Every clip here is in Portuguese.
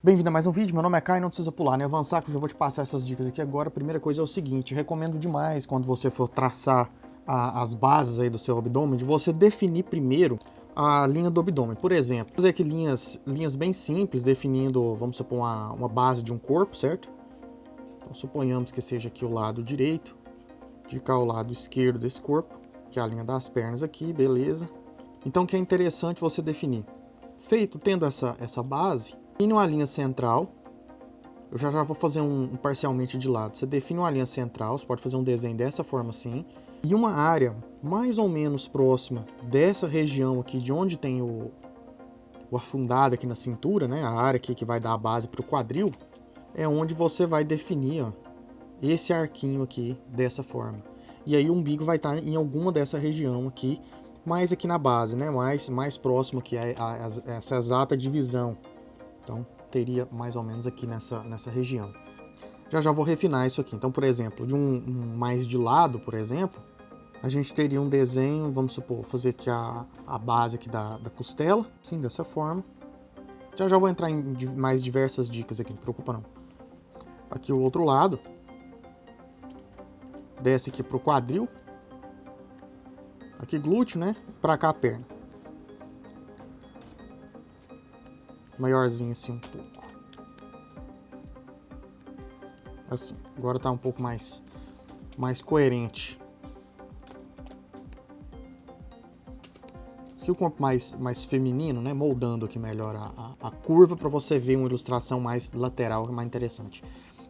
Bem-vindo a mais um vídeo, meu nome é Caio, não precisa pular nem avançar, que eu já vou te passar essas dicas aqui agora. A primeira coisa é o seguinte, recomendo demais quando você for traçar as bases aí do seu abdômen, de você definir primeiro a linha do abdômen. Por exemplo, fazer aqui linhas bem simples, definindo, vamos supor, uma base de um corpo, certo? Então suponhamos que seja aqui o lado direito, de cá o lado esquerdo desse corpo, que é a linha das pernas aqui, beleza? Então o que é interessante você definir? Tendo essa base, define uma linha central. Eu já vou fazer um parcialmente de lado. Você define uma linha central, você pode fazer um desenho dessa forma assim. E uma área mais ou menos próxima dessa região aqui, de onde tem o afundado aqui na cintura, né? A área aqui que vai dar a base para o quadril, é onde você vai definir, ó, esse arquinho aqui dessa forma. E aí o umbigo vai estar em alguma dessa região aqui, mais aqui na base, né? Mais próximo aqui a essa exata divisão. Então, teria mais ou menos aqui nessa região. Já vou refinar isso aqui. Então, por exemplo, de um mais de lado, por exemplo, a gente teria um desenho, vamos supor, fazer aqui a base aqui da costela, assim, dessa forma. Já vou entrar em mais diversas dicas aqui, não se preocupa não. Aqui o outro lado. Desce aqui pro quadril. Aqui glúteo, né? Pra cá a perna. Maiorzinho assim um pouco. Assim, agora tá um pouco mais coerente. Aqui o corpo mais feminino, né? Moldando aqui melhor a curva para você ver uma ilustração mais lateral, mais interessante.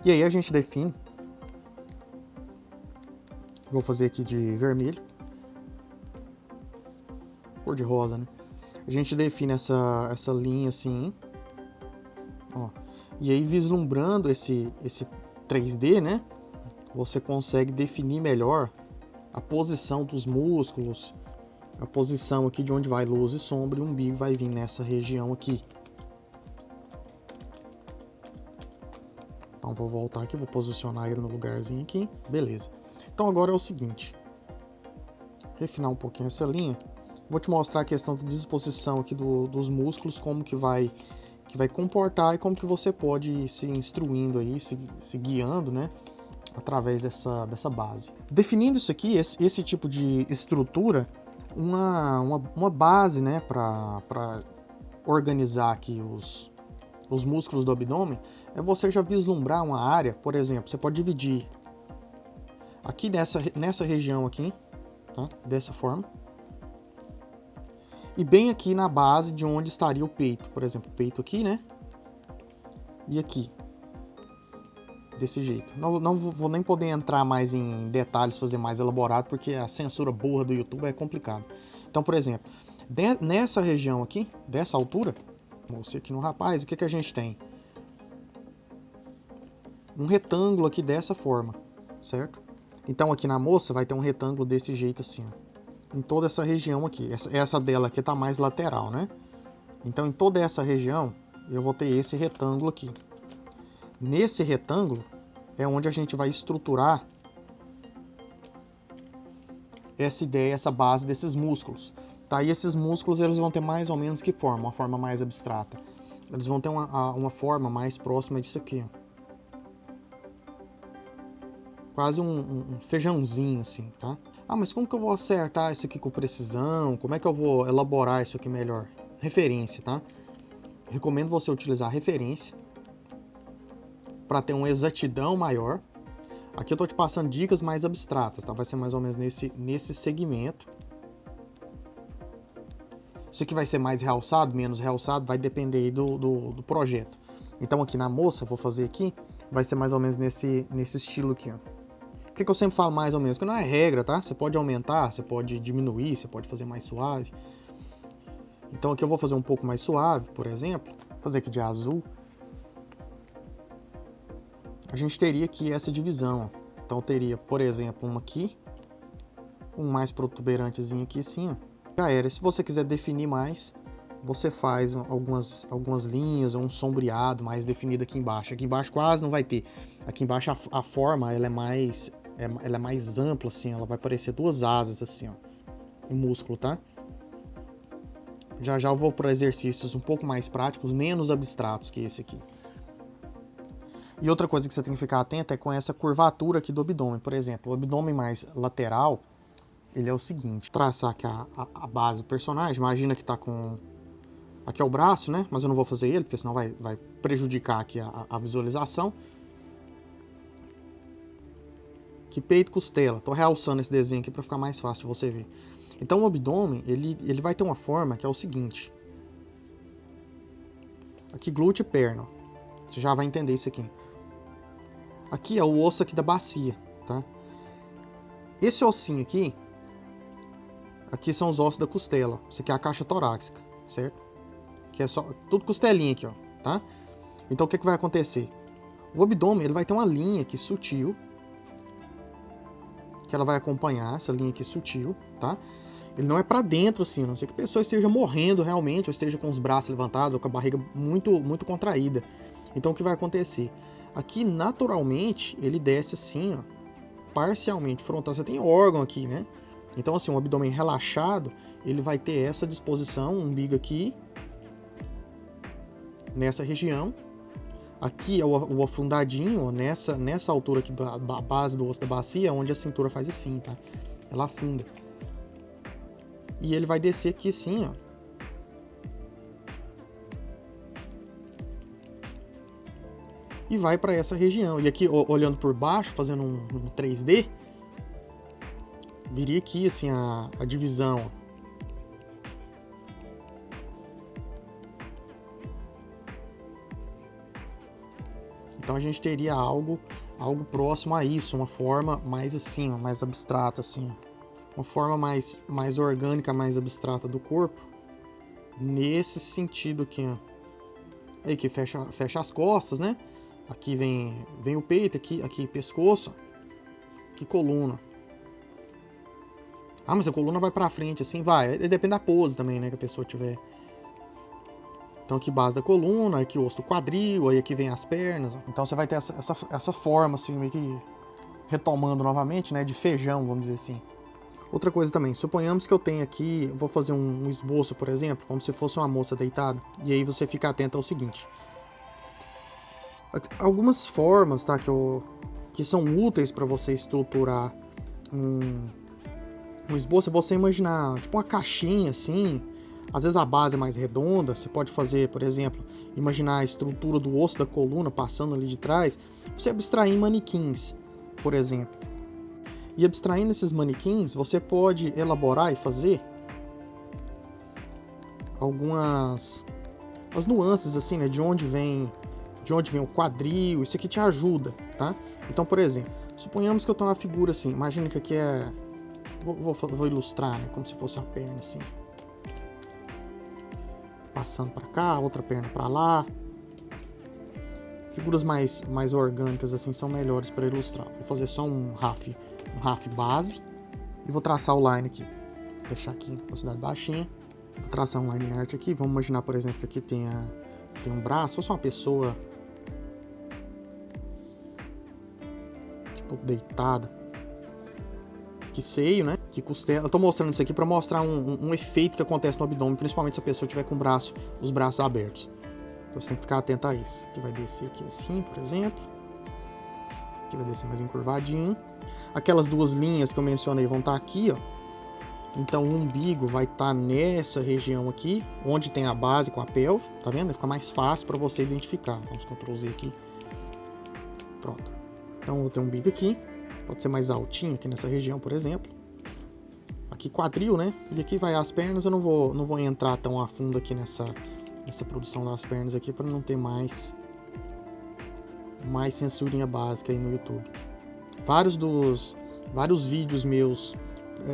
E aí a gente define. Vou fazer aqui de vermelho. Cor de rosa, né? A gente define essa linha assim. Ó. E aí vislumbrando esse 3D, né? Você consegue definir melhor a posição dos músculos, a posição aqui de onde vai luz e sombra, e o umbigo vai vir nessa região aqui. Então vou voltar aqui, vou posicionar ele no lugarzinho aqui, beleza. Então agora é o seguinte, refinar um pouquinho essa linha, vou te mostrar a questão de disposição aqui dos músculos, como que vai comportar e como que você pode ir se instruindo aí, se guiando, né? Através dessa base. Definindo isso aqui, esse tipo de estrutura, uma base, né, para organizar aqui os músculos do abdômen, é você já vislumbrar uma área, por exemplo, você pode dividir aqui nessa região aqui, tá? Dessa forma. E bem aqui na base de onde estaria o peito, por exemplo, o peito aqui, né? E aqui. Desse jeito. Não vou nem poder entrar mais em detalhes, fazer mais elaborado, porque a censura burra do YouTube é complicado. Então, por exemplo, nessa região aqui, dessa altura, você aqui no rapaz, o que a gente tem? Um retângulo aqui dessa forma, certo? Então aqui na moça vai ter um retângulo desse jeito assim, ó, em toda essa região aqui. Essa dela aqui tá mais lateral, né? Então em toda essa região eu vou ter esse retângulo aqui. Nesse retângulo é onde a gente vai estruturar essa ideia, essa base desses músculos. Tá? E esses músculos eles vão ter mais ou menos que forma? Uma forma mais abstrata. Eles vão ter uma forma mais próxima disso aqui. Ó. Quase um feijãozinho assim, tá? Ah, mas como que eu vou acertar isso aqui com precisão? Como é que eu vou elaborar isso aqui melhor? Referência, tá? Recomendo você utilizar referência para ter uma exatidão maior. Aqui eu tô te passando dicas mais abstratas, tá? Vai ser mais ou menos nesse segmento. Isso aqui vai ser mais realçado, menos realçado, vai depender aí do projeto. Então aqui na moça, vou fazer aqui, vai ser mais ou menos nesse estilo aqui, ó. Por que eu sempre falo mais ou menos? Porque não é regra, tá? Você pode aumentar, você pode diminuir, você pode fazer mais suave. Então aqui eu vou fazer um pouco mais suave, por exemplo. Vou fazer aqui de azul. A gente teria aqui essa divisão. Ó. Então eu teria, por exemplo, uma aqui, um mais protuberantezinho aqui assim, ó. Já era. Se você quiser definir mais, você faz algumas linhas ou um sombreado mais definido aqui embaixo. Aqui embaixo quase não vai ter. Aqui embaixo a forma ela é mais ampla assim, ela vai parecer duas asas assim, ó. O músculo, tá? Já eu vou para exercícios um pouco mais práticos, menos abstratos que esse aqui. E outra coisa que você tem que ficar atento é com essa curvatura aqui do abdômen. Por exemplo, o abdômen mais lateral, ele é o seguinte. Traçar aqui a base do personagem. Imagina que tá com... Aqui é o braço, né? Mas eu não vou fazer ele, porque senão vai prejudicar aqui a visualização. Aqui, peito, costela. Tô realçando esse desenho aqui para ficar mais fácil de você ver. Então o abdômen, ele vai ter uma forma que é o seguinte. Aqui, glúteo e perna. Você já vai entender isso aqui. Aqui é o osso aqui da bacia, tá? Esse ossinho aqui, aqui são os ossos da costela. Isso aqui é a caixa torácica, certo? Que é só tudo costelinha aqui, ó, tá? Então o que vai acontecer? O abdômen, ele vai ter uma linha aqui sutil, que ela vai acompanhar essa linha aqui sutil, tá? Ele não é pra dentro assim, a não ser que a pessoa esteja morrendo realmente, ou esteja com os braços levantados, ou com a barriga muito contraída. Então o que vai acontecer? Aqui, naturalmente, ele desce assim, ó, parcialmente frontal. Você tem órgão aqui, né? Então, assim, um abdômen relaxado, ele vai ter essa disposição, o umbigo aqui, nessa região. Aqui é o afundadinho, ó, nessa altura aqui da base do osso da bacia, onde a cintura faz assim, tá? Ela afunda. E ele vai descer aqui assim, ó. E vai para essa região. E aqui, olhando por baixo, fazendo um 3D, viria aqui assim a divisão. Então a gente teria algo próximo a isso, uma forma mais assim, mais abstrata assim. Uma forma mais orgânica, mais abstrata do corpo. Nesse sentido aqui, ó. Aí que fecha as costas, né? Aqui vem o peito, aqui pescoço, aqui coluna. Ah, mas a coluna vai pra frente, assim, vai. Depende da pose também, né, que a pessoa tiver. Então aqui base da coluna, aqui o osso do quadril, aí aqui vem as pernas. Então você vai ter essa forma, assim, meio que retomando novamente, né, de feijão, vamos dizer assim. Outra coisa também, suponhamos que eu tenho aqui, vou fazer um esboço, por exemplo, como se fosse uma moça deitada. E aí você fica atento ao seguinte. Algumas formas, tá, que são úteis para você estruturar um esboço, é você imaginar tipo uma caixinha assim, às vezes a base é mais redonda, você pode fazer, por exemplo, imaginar a estrutura do osso da coluna passando ali de trás, você abstrair em manequins, por exemplo. E abstraindo esses manequins, você pode elaborar e fazer algumas as nuances assim, né, de onde vem o quadril, isso aqui te ajuda, tá? Então, por exemplo, suponhamos que eu tenho uma figura assim, imagina que aqui é... Vou ilustrar, né? Como se fosse a perna assim. Passando para cá, outra perna para lá. Figuras mais orgânicas assim são melhores para ilustrar. Vou fazer só um RAF base e vou traçar o line aqui. Vou deixar aqui uma velocidade baixinha. Vou traçar um line art aqui. Vamos imaginar, por exemplo, que aqui tem um braço, ou só uma pessoa deitada, que seio, né, que costela. Eu tô mostrando isso aqui para mostrar um efeito que acontece no abdômen, principalmente se a pessoa tiver com os braços abertos. Então você tem que ficar atento a isso. Aqui vai descer aqui assim, por exemplo. Aqui vai descer mais encurvadinho. Aquelas duas linhas que eu mencionei vão estar aqui, ó. Então o umbigo vai estar nessa região aqui, onde tem a base com a pelve, tá vendo? Vai ficar mais fácil para você identificar. Vamos Ctrl Z aqui. Pronto. Então eu tenho um umbigo aqui, pode ser mais altinho aqui nessa região, por exemplo. Aqui quadril, né? E aqui vai as pernas, eu não vou entrar tão a fundo aqui nessa produção das pernas aqui para não ter mais censurinha básica aí no YouTube. Vários vídeos meus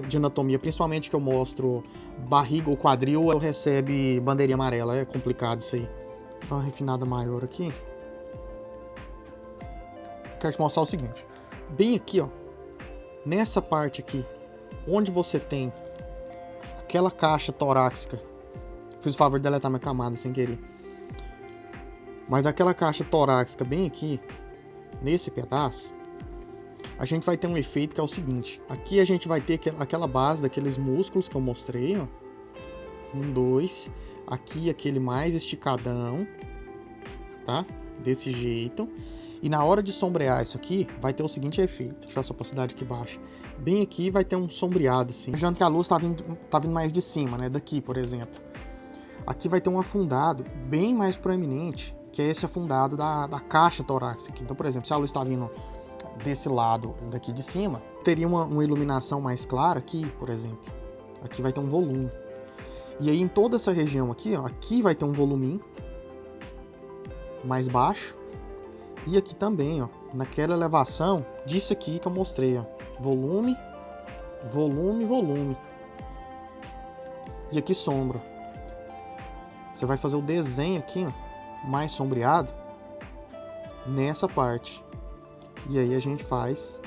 de anatomia, principalmente que eu mostro barriga ou quadril, eu recebo bandeirinha amarela, é complicado isso aí. Vou dar uma refinada maior aqui. Quero te mostrar o seguinte, bem aqui, ó, nessa parte aqui, onde você tem aquela caixa torácica, fiz o favor de deletar minha camada sem querer, mas aquela caixa torácica bem aqui, nesse pedaço, a gente vai ter um efeito que é o seguinte, aqui a gente vai ter aquela base daqueles músculos que eu mostrei, ó, 1, 2, aqui aquele mais esticadão, tá, desse jeito. E na hora de sombrear isso aqui, vai ter o seguinte efeito. Deixa eu essa opacidade aqui baixa. Bem aqui vai ter um sombreado assim. Imaginando que a luz tá vindo mais de cima, né? Daqui, por exemplo. Aqui vai ter um afundado bem mais proeminente, que é esse afundado da caixa torácica. Então, por exemplo, se a luz está vindo desse lado daqui de cima, teria uma iluminação mais clara aqui, por exemplo. Aqui vai ter um volume. E aí em toda essa região aqui, ó, aqui vai ter um volume mais baixo. E aqui também, ó, naquela elevação disso aqui que eu mostrei, ó. Volume, volume, volume. E aqui sombra. Você vai fazer o desenho aqui, ó, mais sombreado nessa parte. E aí a gente faz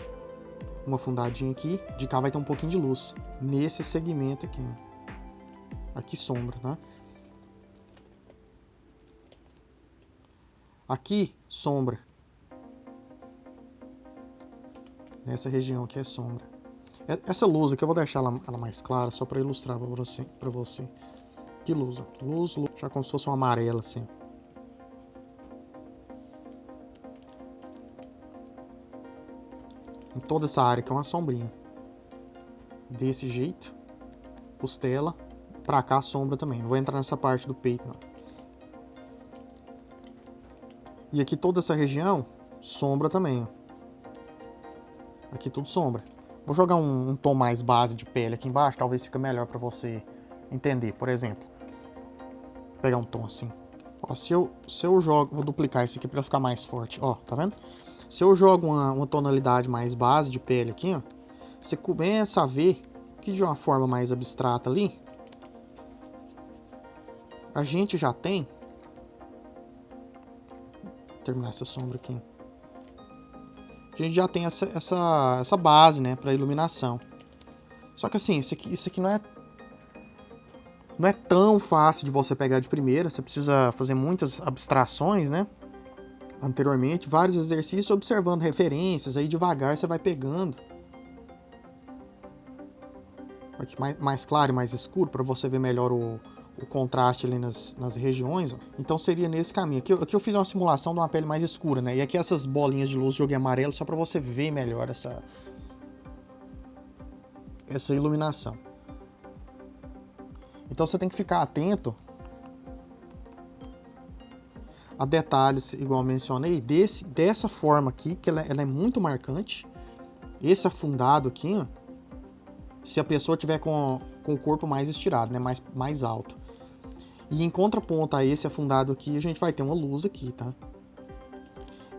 uma afundadinha aqui. De cá vai ter um pouquinho de luz. Nesse segmento aqui, ó. Aqui sombra, tá? Aqui, sombra. Nessa região aqui é sombra. Essa luz aqui eu vou deixar ela mais clara, só para ilustrar para você. Que luz, ó. Luz, já como se fosse uma amarela assim. Em toda essa área que é uma sombrinha. Desse jeito. Costela. Pra cá sombra também. Não vou entrar nessa parte do peito, não. E aqui toda essa região, sombra também, ó. Aqui tudo sombra. Vou jogar um tom mais base de pele aqui embaixo, talvez fique melhor para você entender. Por exemplo, vou pegar um tom assim. Ó, se eu jogo, vou duplicar esse aqui para ficar mais forte. Ó, tá vendo? Se eu jogo uma tonalidade mais base de pele aqui, ó, você começa a ver que de uma forma mais abstrata ali, a gente já tem. Vou terminar essa sombra aqui. A gente já tem essa base, né, para iluminação. Só que assim, isso aqui não é tão fácil de você pegar de primeira. Você precisa fazer muitas abstrações, né? Anteriormente, vários exercícios observando referências, aí devagar você vai pegando. Aqui mais claro e mais escuro, para você ver melhor o contraste ali nas regiões. Ó. Então seria nesse caminho. Aqui eu fiz uma simulação de uma pele mais escura, né? E aqui essas bolinhas de luz joguei amarelo só para você ver melhor essa iluminação. Então você tem que ficar atento a detalhes, igual eu mencionei, dessa forma aqui, que ela é muito marcante. Esse afundado aqui, ó, se a pessoa tiver com o corpo mais estirado, né, mais alto. E em contraponto a esse afundado aqui, a gente vai ter uma luz aqui, tá?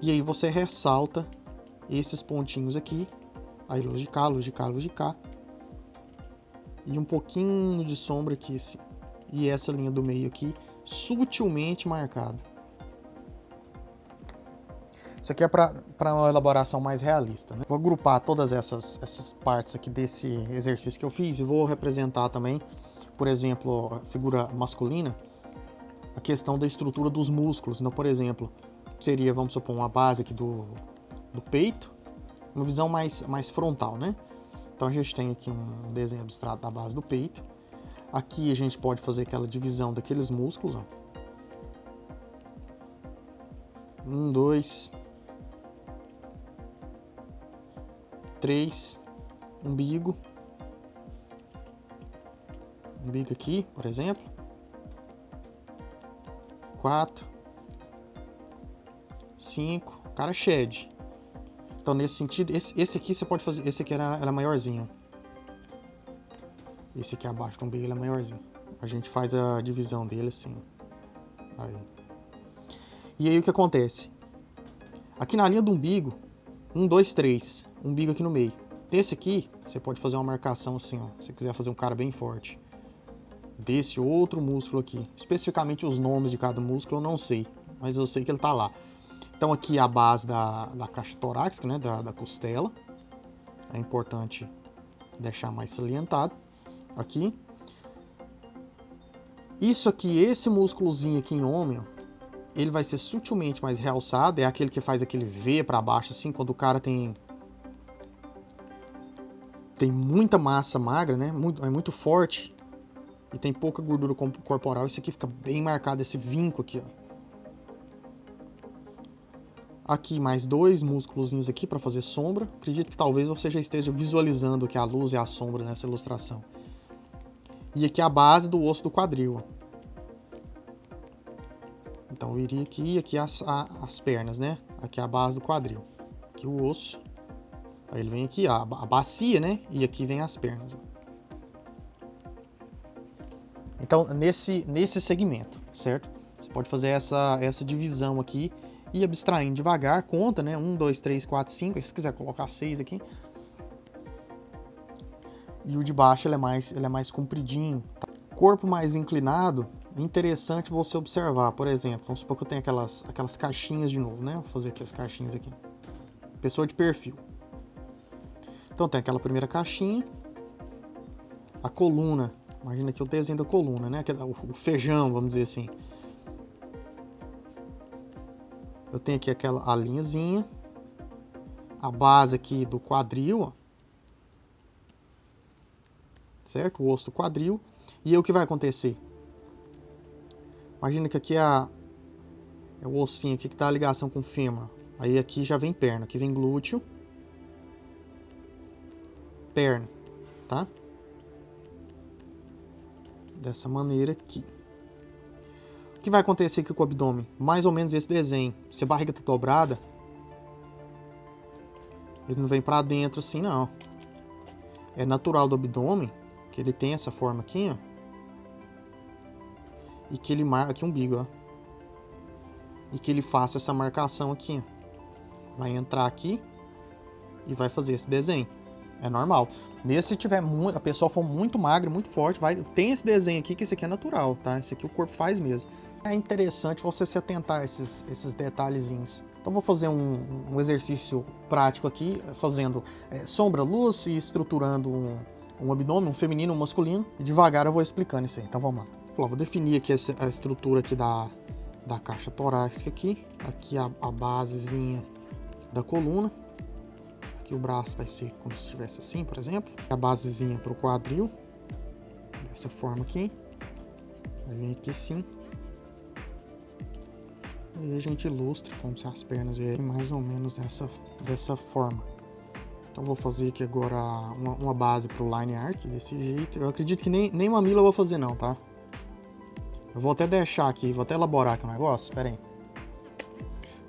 E aí você ressalta esses pontinhos aqui. Aí luz de cá, luz de cá, luz de cá. E um pouquinho de sombra aqui, assim. E essa linha do meio aqui, sutilmente marcada. Isso aqui é para uma elaboração mais realista, né? Vou agrupar todas essas partes aqui desse exercício que eu fiz e vou representar também, por exemplo, a figura masculina, a questão da estrutura dos músculos. Então, por exemplo, seria, vamos supor, uma base aqui do peito, uma visão mais frontal, né? Então a gente tem aqui um desenho abstrato da base do peito. Aqui a gente pode fazer aquela divisão daqueles músculos, ó. 1, 2, 3, umbigo. Umbigo aqui, por exemplo. 4, 5, cara shed. Então nesse sentido, esse aqui você pode fazer, esse aqui ela é maiorzinho. Esse aqui abaixo do umbigo ele é maiorzinho. A gente faz a divisão dele assim. Aí. E aí o que acontece? Aqui na linha do umbigo, 1, 2, 3, umbigo aqui no meio. Desse aqui, você pode fazer uma marcação assim, ó, se você quiser fazer um cara bem forte. Desse outro músculo aqui. Especificamente os nomes de cada músculo eu não sei, mas eu sei que ele tá lá. Então aqui é a base da caixa torácica, né, da costela. É importante deixar mais salientado. Aqui. Isso aqui, esse músculozinho aqui em homem, ó, ele vai ser sutilmente mais realçado. É aquele que faz aquele V para baixo, assim, quando o cara tem muita massa magra, né? É muito forte e tem pouca gordura corporal. Esse aqui fica bem marcado, esse vinco aqui, ó. Aqui mais 2 músculozinhos aqui para fazer sombra. Acredito que talvez você já esteja visualizando aqui a luz e a sombra nessa ilustração. E aqui a base do osso do quadril. Ó. Então eu iria aqui e aqui as pernas, né? Aqui a base do quadril. Aqui o osso. Aí ele vem aqui, a bacia, né? E aqui vem as pernas. Ó. Então nesse segmento, certo? Você pode fazer essa divisão aqui e abstraindo devagar, conta, né? 1, 2, 3, 4, 5. Se quiser colocar 6 aqui. E o de baixo ele é mais compridinho. Tá? Corpo mais inclinado, é interessante você observar. Por exemplo, vamos supor que eu tenho aquelas caixinhas de novo, né? Vou fazer aqui as caixinhas aqui. Pessoa de perfil. Então tem aquela primeira caixinha. A coluna. Imagina aqui o desenho da coluna, né? O feijão, vamos dizer assim. Eu tenho aqui a linhazinha. A base aqui do quadril, ó. Certo? O osso do quadril. E aí o que vai acontecer? Imagina que aqui é o ossinho aqui que tá a ligação com o fêmur. Aí aqui já vem perna. Aqui vem glúteo. Perna. Tá? Dessa maneira aqui. O que vai acontecer aqui com o abdômen? Mais ou menos esse desenho. Se a barriga tá dobrada, ele não vem pra dentro assim, não. É natural do abdômen que ele tem essa forma aqui, ó. E que ele marca aqui o umbigo, ó. E que ele faça essa marcação aqui, ó. Vai entrar aqui e vai fazer esse desenho. É normal. Nesse, se tiver a pessoa for muito magra, muito forte, tem esse desenho aqui, que esse aqui é natural, tá? Esse aqui o corpo faz mesmo. É interessante você se atentar a esses detalhezinhos. Então vou fazer um exercício prático aqui, fazendo sombra, luz e estruturando um abdômen, um feminino, um masculino. E devagar eu vou explicando isso aí. Então vamos lá. Vou definir aqui a estrutura aqui da caixa torácica aqui. Aqui a basezinha da coluna. Aqui o braço vai ser como se estivesse assim, por exemplo. A basezinha para o quadril. Dessa forma aqui. Aí vem aqui assim. E a gente ilustra como se as pernas vierem mais ou menos dessa forma. Então vou fazer aqui agora uma base para o line art desse jeito. Eu acredito que nem mamilo eu vou fazer não, tá? Eu vou até deixar aqui, vou até elaborar aqui o negócio. Espera aí.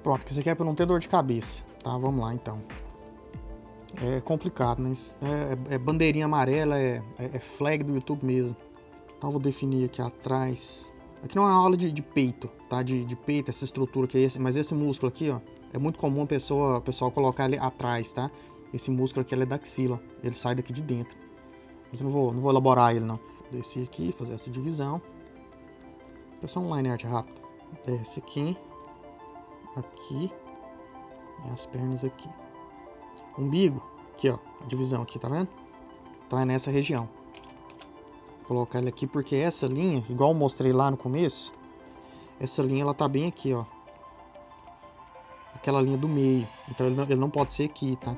Pronto, que isso aqui é para não ter dor de cabeça, tá? Vamos lá então. É complicado, mas é bandeirinha amarela, é flag do YouTube mesmo. Então eu vou definir aqui atrás. Aqui não é uma aula de peito, tá? De peito, essa estrutura aqui, mas esse músculo aqui, ó, é muito comum o pessoal colocar ele atrás, tá? Esse músculo aqui ele é da axila, ele sai daqui de dentro. Mas eu não vou elaborar ele, não. Descer aqui, fazer essa divisão. É só um line art rápido. Desce aqui, aqui, e as pernas aqui. Umbigo, aqui ó, a divisão aqui, tá vendo? Então é nessa região. Vou colocar ele aqui porque essa linha, igual eu mostrei lá no começo, essa linha ela tá bem aqui, ó. Aquela linha do meio. Então ele não pode ser aqui, tá?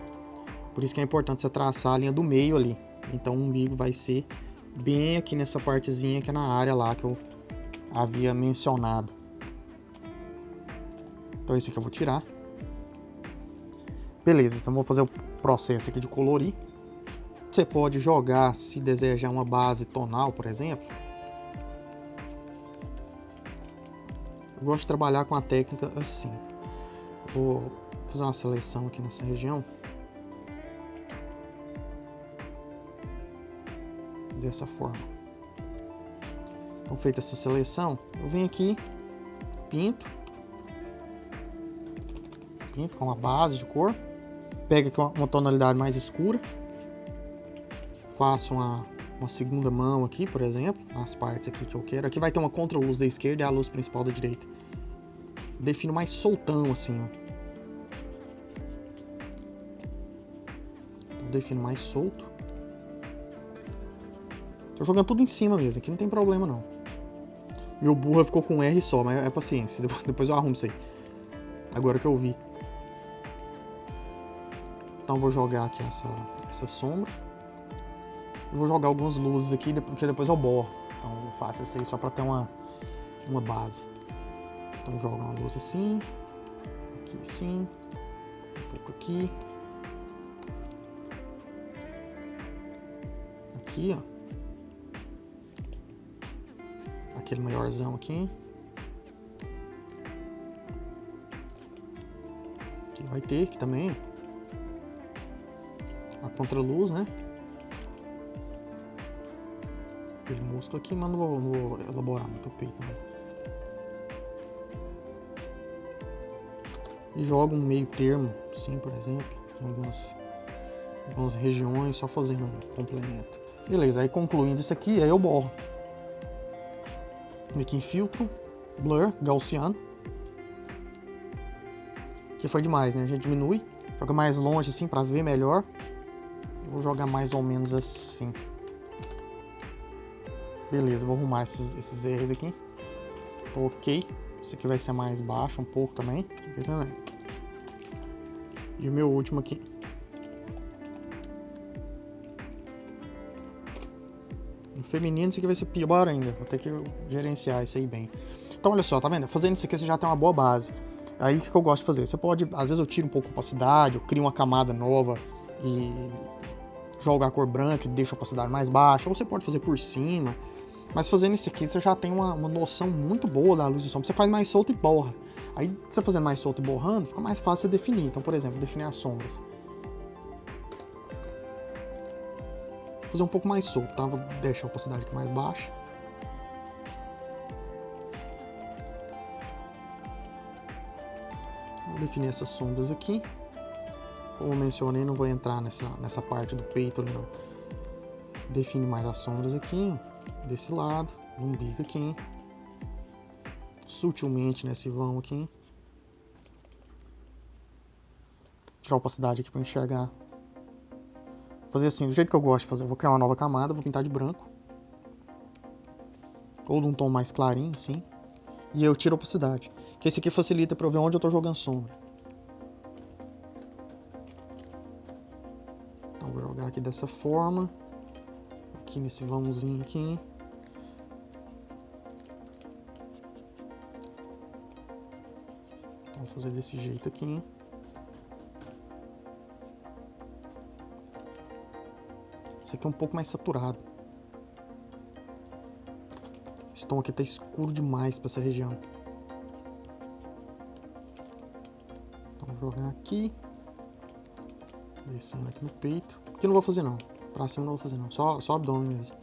Por isso que é importante você traçar a linha do meio ali. Então o umbigo vai ser bem aqui nessa partezinha que é na área lá que eu havia mencionado. Então esse aqui eu vou tirar. Beleza, então vou fazer o processo aqui de colorir. Você pode jogar, se desejar, uma base tonal, por exemplo. Eu gosto de trabalhar com a técnica assim. Vou fazer uma seleção aqui nessa região. Dessa forma. Então, feita essa seleção, eu venho aqui, pinto com uma base de cor. Pego aqui uma tonalidade mais escura. Faço uma segunda mão aqui, por exemplo, nas partes aqui que eu quero. Aqui vai ter uma contra-luz da esquerda e a luz principal da direita. Defino mais soltão assim, ó. Então, defino mais solto. Tô jogando tudo em cima mesmo, aqui não tem problema não. Meu burro ficou com um R só, mas é paciência, depois eu arrumo isso aí. Agora que eu vi. Então vou jogar aqui essa sombra. E vou jogar algumas luzes aqui, porque depois eu borro. Então eu faço isso aí só pra ter uma base. Então jogo uma luz assim, Aqui sim. Um pouco aqui. Aqui, ó. Aquele maiorzão aqui. Aqui vai ter aqui também. A contraluz, né? Aquele músculo aqui, mas não vou elaborar muito o peito, né? E jogo um meio termo, sim, por exemplo, em algumas regiões, só fazendo um complemento. Beleza, aí concluindo isso aqui, aí eu borro. Vem aqui em filtro, blur, gaussiano. Aqui foi demais, né? A gente diminui, joga mais longe assim pra ver melhor. Vou jogar mais ou menos assim. Beleza, vou arrumar esses R's aqui. Ok. Esse aqui vai ser mais baixo um pouco também. Esse aqui também. E o meu último aqui. No feminino, isso aqui vai ser pior ainda. Vou ter que gerenciar isso aí bem. Então, olha só, tá vendo? Fazendo isso aqui, você já tem uma boa base. Aí, o que eu gosto de fazer? Você pode, às vezes eu tiro um pouco a opacidade, eu crio uma camada nova e jogo a cor branca e deixo a opacidade mais baixa. Ou você pode fazer por cima. Mas fazendo isso aqui, você já tem uma noção muito boa da luz e sombra. Você faz mais solto e borra. Aí, você fazendo mais solto e borrando, fica mais fácil você definir. Então, por exemplo, definir as sombras. Vou fazer um pouco mais solto, tá? Vou deixar a opacidade aqui mais baixa. Vou definir essas sombras aqui. Como eu mencionei, não vou entrar nessa parte do peito ali, não. Define mais as sombras aqui, ó, desse lado, no umbigo aqui. Sutilmente nesse vão aqui. Tirar a opacidade aqui para enxergar. Fazer assim, do jeito que eu gosto de fazer. Eu vou criar uma nova camada, vou pintar de branco. Ou de um tom mais clarinho, assim. E eu tiro a opacidade. Que esse aqui facilita para eu ver onde eu tô jogando sombra. Então vou jogar aqui dessa forma. Aqui nesse vãozinho aqui. Então vou fazer desse jeito aqui. Esse aqui é um pouco mais saturado. Esse tom aqui tá escuro demais para essa região. Então vou jogar aqui. Descendo aqui no peito. Aqui eu não vou fazer não. Pra cima não vou fazer não. Só abdômen mesmo.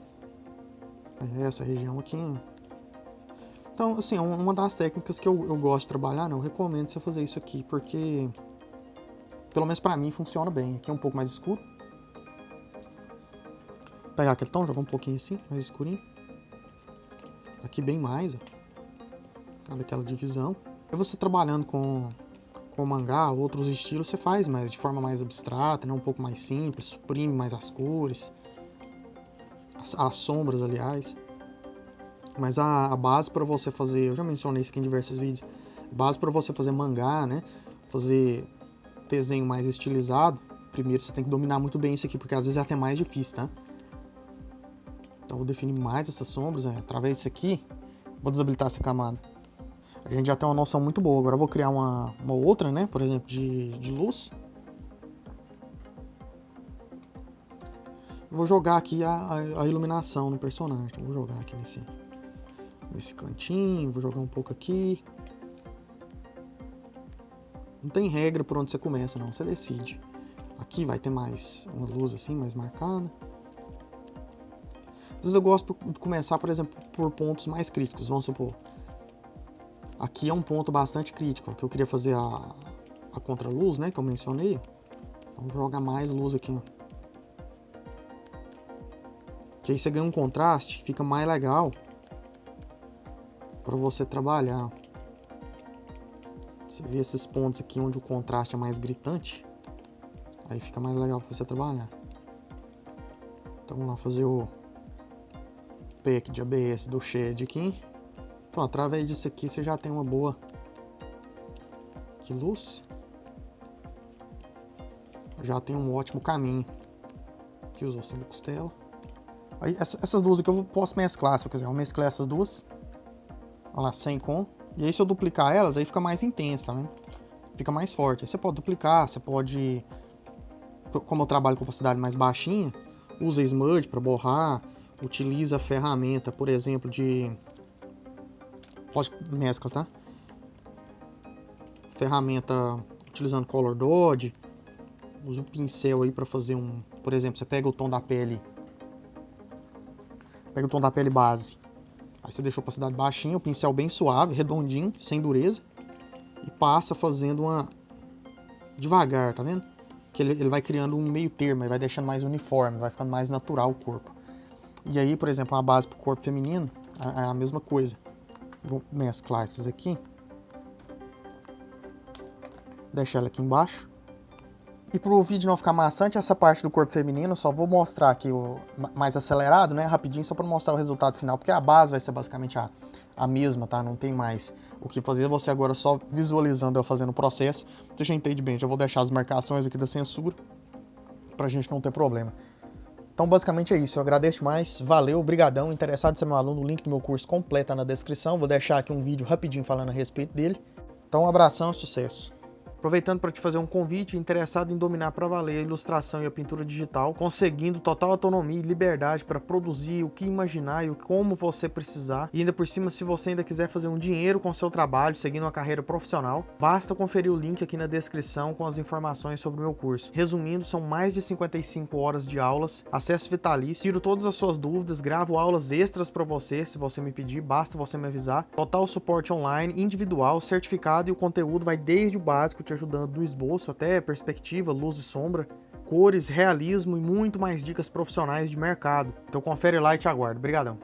Essa região aqui. Então, assim, uma das técnicas que eu gosto de trabalhar, eu recomendo você fazer isso aqui, porque pelo menos pra mim funciona bem. Aqui é um pouco mais escuro. Vou pegar aquele tom, jogar um pouquinho assim, mais escurinho. Aqui bem mais, ó. Daquela divisão. E você trabalhando com mangá, outros estilos, você faz mais de forma mais abstrata, né? Um pouco mais simples, suprime mais as cores, as sombras, aliás. Mas a base para você fazer, eu já mencionei isso aqui em diversos vídeos, base para você fazer mangá, né? Fazer desenho mais estilizado, primeiro você tem que dominar muito bem isso aqui, porque às vezes é até mais difícil, tá? Então eu vou definir mais essas sombras, né? Através disso aqui, vou desabilitar essa camada. A gente já tem uma noção muito boa. Agora eu vou criar uma outra, né? Por exemplo, de luz. Vou jogar aqui a iluminação no personagem. Então, vou jogar aqui nesse cantinho. Vou jogar um pouco aqui. Não tem regra por onde você começa, não. Você decide. Aqui vai ter mais uma luz assim, mais marcada. Às vezes eu gosto de começar, por exemplo, por pontos mais críticos. Vamos supor. Aqui é um ponto bastante crítico, ó, que eu queria fazer a contraluz, né, que eu mencionei. Vamos jogar mais luz aqui, ó. Que aí você ganha um contraste, fica mais legal para você trabalhar. Você vê esses pontos aqui onde o contraste é mais gritante, aí fica mais legal para você trabalhar. Então vamos lá fazer o pack de ABS do Shed aqui. Então, através disso aqui, você já tem uma boa luz. Já tem um ótimo caminho. Aqui os ossinhos da costela. Aí, essas duas aqui eu posso mesclar, se eu quiser. Eu mesclar essas duas. Olha lá, sem com. E aí, se eu duplicar elas, aí fica mais intenso, tá vendo? fica mais forte. Aí você pode duplicar, você pode, como eu trabalho com opacidade mais baixinha, usa smudge para borrar, utiliza a ferramenta, por exemplo, de mescla, tá? Ferramenta utilizando Color Dodge, usa o pincel aí para fazer por exemplo, você pega o tom da pele, base, aí você deixa a opacidade baixinha, o pincel bem suave, redondinho, sem dureza, e passa fazendo devagar, tá vendo? Que ele vai criando um meio termo, ele vai deixando mais uniforme, vai ficando mais natural o corpo. E aí, por exemplo, uma base para o corpo feminino, é a mesma coisa. Vou mesclar esses aqui. Deixar ela aqui embaixo. E para o vídeo não ficar maçante, essa parte do corpo feminino, só vou mostrar aqui mais acelerado, né? Rapidinho, só para mostrar o resultado final, porque a base vai ser basicamente a mesma, tá? Não tem mais o que fazer, você agora só visualizando eu fazendo o processo. Você já entende bem, já vou deixar as marcações aqui da censura, pra gente não ter problema. Então, basicamente é isso. Eu agradeço demais. Valeu, brigadão. Interessado em ser meu aluno, o link do meu curso completo tá na descrição. Vou deixar aqui um vídeo rapidinho falando a respeito dele. Então, um abração e sucesso. Aproveitando para te fazer um convite, interessado em dominar para valer a ilustração e a pintura digital, conseguindo total autonomia e liberdade para produzir o que imaginar e como você precisar, e ainda por cima, se você ainda quiser fazer um dinheiro com o seu trabalho, seguindo uma carreira profissional, basta conferir o link aqui na descrição com as informações sobre o meu curso. Resumindo, são mais de 55 horas de aulas, acesso vitalício, tiro todas as suas dúvidas, gravo aulas extras para você, se você me pedir, basta você me avisar. Total suporte online, individual, certificado, e o conteúdo vai desde o básico, te ajudando do esboço até perspectiva, luz e sombra, cores, realismo e muito mais dicas profissionais de mercado. Então confere lá e te aguardo. Obrigadão.